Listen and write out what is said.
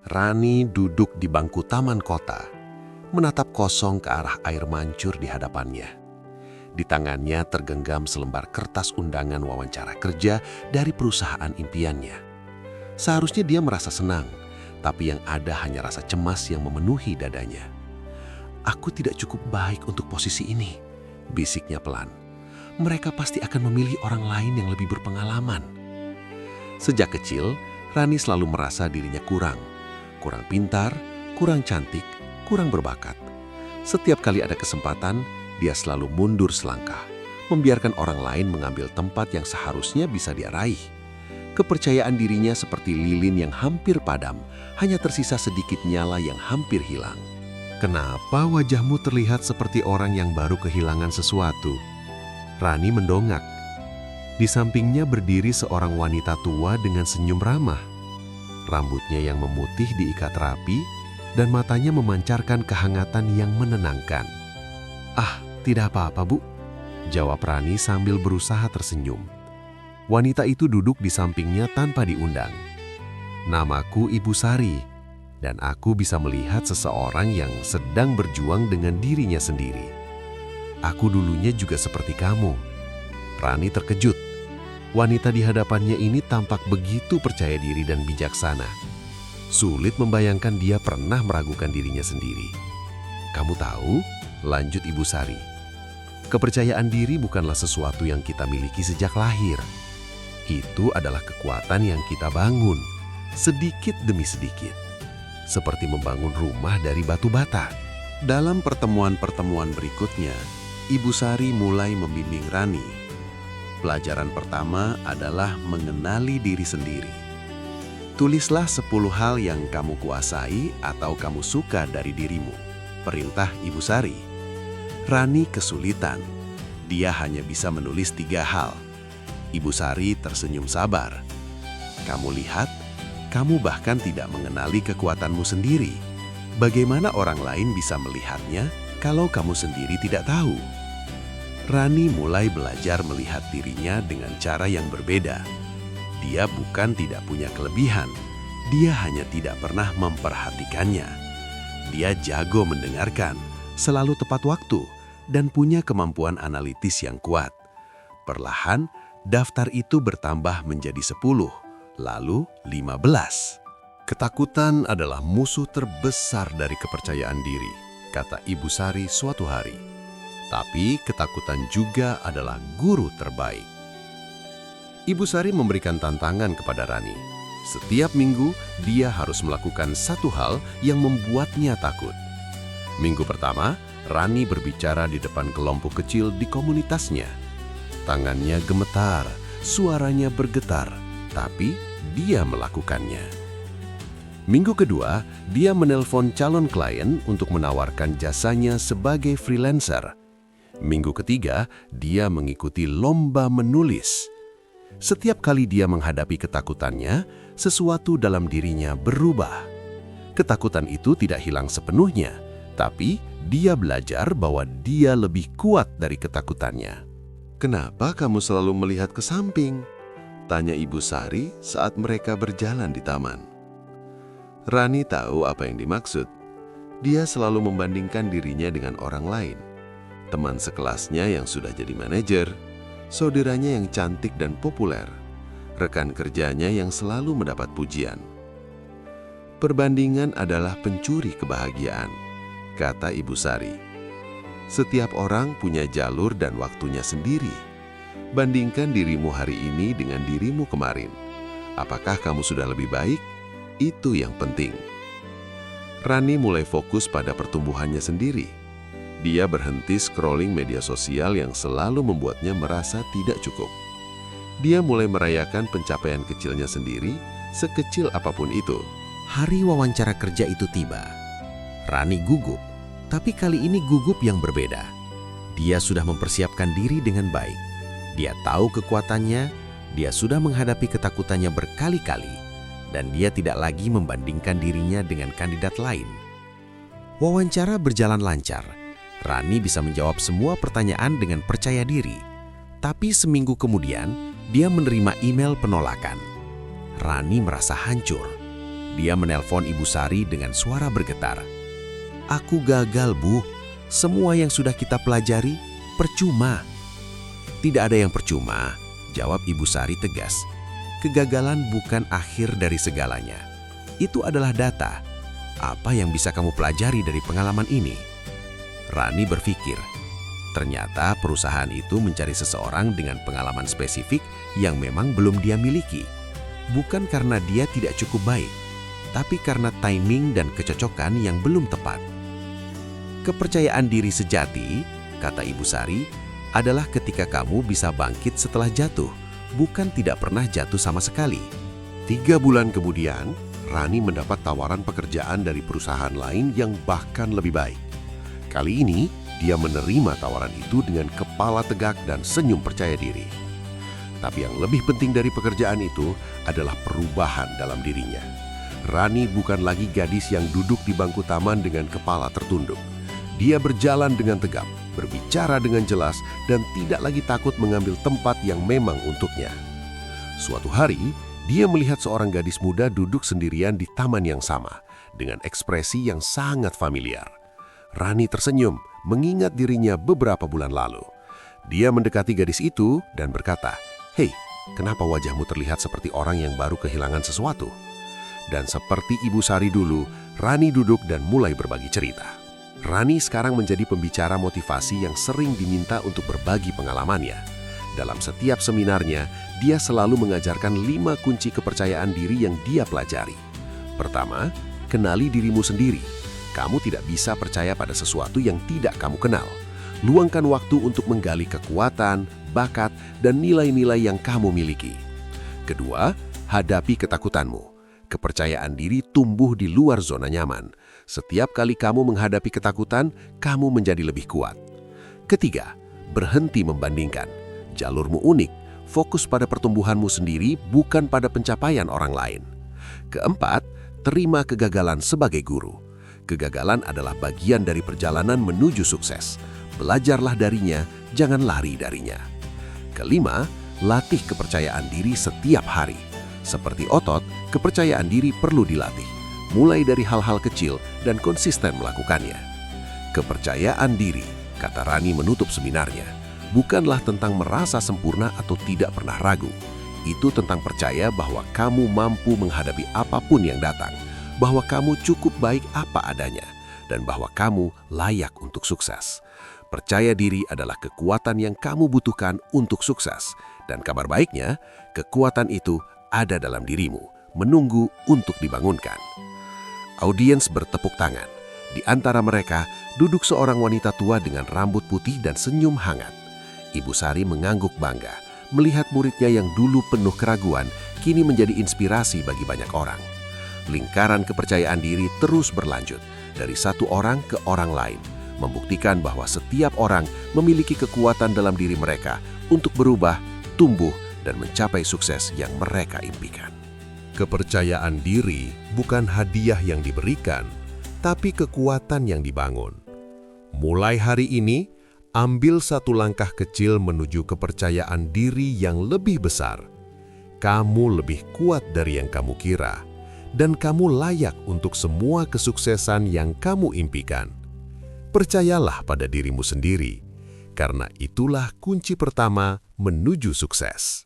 Rani duduk di bangku taman kota, menatap kosong ke arah air mancur di hadapannya. Di tangannya tergenggam selembar kertas undangan wawancara kerja dari perusahaan impiannya. Seharusnya dia merasa senang, tapi yang ada hanya rasa cemas yang memenuhi dadanya. "Aku tidak cukup baik untuk posisi ini," bisiknya pelan. "Mereka pasti akan memilih orang lain yang lebih berpengalaman." Sejak kecil, Rani selalu merasa dirinya kurang pintar, kurang cantik, kurang berbakat. Setiap kali ada kesempatan, dia selalu mundur selangkah, membiarkan orang lain mengambil tempat yang seharusnya bisa dia raih. Kepercayaan dirinya seperti lilin yang hampir padam, hanya tersisa sedikit nyala yang hampir hilang. "Kenapa wajahmu terlihat seperti orang yang baru kehilangan sesuatu?" Rani mendongak. Di sampingnya berdiri seorang wanita tua dengan senyum ramah. Rambutnya yang memutih diikat rapi dan matanya memancarkan kehangatan yang menenangkan. "Ah, tidak apa-apa, Bu," jawab Rani sambil berusaha tersenyum. Wanita itu duduk di sampingnya tanpa diundang. "Namaku Ibu Sari, dan aku bisa melihat seseorang yang sedang berjuang dengan dirinya sendiri. Aku dulunya juga seperti kamu." Rani terkejut. Wanita di hadapannya ini tampak begitu percaya diri dan bijaksana. Sulit membayangkan dia pernah meragukan dirinya sendiri. "Kamu tahu," lanjut Ibu Sari, "kepercayaan diri bukanlah sesuatu yang kita miliki sejak lahir. Itu adalah kekuatan yang kita bangun, sedikit demi sedikit. Seperti membangun rumah dari batu bata." Dalam pertemuan-pertemuan berikutnya, Ibu Sari mulai membimbing Rani. Pelajaran pertama adalah mengenali diri sendiri. "Tulislah 10 hal yang kamu kuasai atau kamu suka dari dirimu," perintah Ibu Sari. Rani kesulitan. Dia hanya bisa menulis 3 hal. Ibu Sari tersenyum sabar. "Kamu lihat, kamu bahkan tidak mengenali kekuatanmu sendiri. Bagaimana orang lain bisa melihatnya kalau kamu sendiri tidak tahu?" Rani mulai belajar melihat dirinya dengan cara yang berbeda. Dia bukan tidak punya kelebihan, dia hanya tidak pernah memperhatikannya. Dia jago mendengarkan, selalu tepat waktu, dan punya kemampuan analitis yang kuat. Perlahan, daftar itu bertambah menjadi 10, lalu 15. "Ketakutan adalah musuh terbesar dari kepercayaan diri," kata Ibu Sari suatu hari. "Tapi ketakutan juga adalah guru terbaik." Ibu Sari memberikan tantangan kepada Rani. Setiap minggu, dia harus melakukan 1 hal yang membuatnya takut. Minggu pertama, Rani berbicara di depan kelompok kecil di komunitasnya. Tangannya gemetar, suaranya bergetar, tapi dia melakukannya. Minggu kedua, dia menelpon calon klien untuk menawarkan jasanya sebagai freelancer. Minggu ketiga, dia mengikuti lomba menulis. Setiap kali dia menghadapi ketakutannya, sesuatu dalam dirinya berubah. Ketakutan itu tidak hilang sepenuhnya, tapi dia belajar bahwa dia lebih kuat dari ketakutannya. "Kenapa kamu selalu melihat ke samping?" tanya Ibu Sari saat mereka berjalan di taman. Rani tahu apa yang dimaksud. Dia selalu membandingkan dirinya dengan orang lain. Teman sekelasnya yang sudah jadi manajer, saudaranya yang cantik dan populer, rekan kerjanya yang selalu mendapat pujian. "Perbandingan adalah pencuri kebahagiaan," kata Ibu Sari. "Setiap orang punya jalur dan waktunya sendiri. Bandingkan dirimu hari ini dengan dirimu kemarin. Apakah kamu sudah lebih baik? Itu yang penting." Rani mulai fokus pada pertumbuhannya sendiri. Dia berhenti scrolling media sosial yang selalu membuatnya merasa tidak cukup. Dia mulai merayakan pencapaian kecilnya sendiri, sekecil apapun itu. Hari wawancara kerja itu tiba. Rani gugup, tapi kali ini gugup yang berbeda. Dia sudah mempersiapkan diri dengan baik. Dia tahu kekuatannya, dia sudah menghadapi ketakutannya berkali-kali, dan dia tidak lagi membandingkan dirinya dengan kandidat lain. Wawancara berjalan lancar. Rani bisa menjawab semua pertanyaan dengan percaya diri. Tapi seminggu kemudian, dia menerima email penolakan. Rani merasa hancur. Dia menelpon Ibu Sari dengan suara bergetar. "Aku gagal, Bu. Semua yang sudah kita pelajari percuma." "Tidak ada yang percuma," jawab Ibu Sari tegas. "Kegagalan bukan akhir dari segalanya. Itu adalah data. Apa yang bisa kamu pelajari dari pengalaman ini?" Rani berpikir, ternyata perusahaan itu mencari seseorang dengan pengalaman spesifik yang memang belum dia miliki. Bukan karena dia tidak cukup baik, tapi karena timing dan kecocokan yang belum tepat. Kepercayaan diri sejati, kata Ibu Sari, adalah ketika kamu bisa bangkit setelah jatuh, bukan tidak pernah jatuh sama sekali. 3 bulan kemudian, Rani mendapat tawaran pekerjaan dari perusahaan lain yang bahkan lebih baik. Kali ini, dia menerima tawaran itu dengan kepala tegak dan senyum percaya diri. Tapi yang lebih penting dari pekerjaan itu adalah perubahan dalam dirinya. Rani bukan lagi gadis yang duduk di bangku taman dengan kepala tertunduk. Dia berjalan dengan tegap, berbicara dengan jelas, dan tidak lagi takut mengambil tempat yang memang untuknya. Suatu hari, dia melihat seorang gadis muda duduk sendirian di taman yang sama, dengan ekspresi yang sangat familiar. Rani tersenyum, mengingat dirinya beberapa bulan lalu. Dia mendekati gadis itu dan berkata, "Hei, kenapa wajahmu terlihat seperti orang yang baru kehilangan sesuatu?" Dan seperti Ibu Sari dulu, Rani duduk dan mulai berbagi cerita. Rani sekarang menjadi pembicara motivasi yang sering diminta untuk berbagi pengalamannya. Dalam setiap seminarnya, dia selalu mengajarkan 5 kunci kepercayaan diri yang dia pelajari. Pertama, kenali dirimu sendiri. Kamu tidak bisa percaya pada sesuatu yang tidak kamu kenal. Luangkan waktu untuk menggali kekuatan, bakat, dan nilai-nilai yang kamu miliki. Kedua, hadapi ketakutanmu. Kepercayaan diri tumbuh di luar zona nyaman. Setiap kali kamu menghadapi ketakutan, kamu menjadi lebih kuat. Ketiga, berhenti membandingkan. Jalurmu unik, fokus pada pertumbuhanmu sendiri, bukan pada pencapaian orang lain. Keempat, terima kegagalan sebagai guru. Kegagalan adalah bagian dari perjalanan menuju sukses. Belajarlah darinya, jangan lari darinya. Kelima, latih kepercayaan diri setiap hari. Seperti otot, kepercayaan diri perlu dilatih, mulai dari hal-hal kecil dan konsisten melakukannya. Kepercayaan diri, kata Rani menutup seminarnya, bukanlah tentang merasa sempurna atau tidak pernah ragu. Itu tentang percaya bahwa kamu mampu menghadapi apapun yang datang, bahwa kamu cukup baik apa adanya, dan bahwa kamu layak untuk sukses. Percaya diri adalah kekuatan yang kamu butuhkan untuk sukses. Dan kabar baiknya, kekuatan itu ada dalam dirimu, menunggu untuk dibangunkan. Audiens bertepuk tangan. Di antara mereka, duduk seorang wanita tua dengan rambut putih dan senyum hangat. Ibu Sari mengangguk bangga, melihat muridnya yang dulu penuh keraguan, kini menjadi inspirasi bagi banyak orang. Lingkaran kepercayaan diri terus berlanjut, dari satu orang ke orang lain, membuktikan bahwa setiap orang memiliki kekuatan dalam diri mereka untuk berubah, tumbuh, dan mencapai sukses yang mereka impikan. Kepercayaan diri bukan hadiah yang diberikan, tapi kekuatan yang dibangun. Mulai hari ini, ambil satu langkah kecil menuju kepercayaan diri yang lebih besar. Kamu lebih kuat dari yang kamu kira, dan kamu layak untuk semua kesuksesan yang kamu impikan. Percayalah pada dirimu sendiri, karena itulah kunci pertama menuju sukses.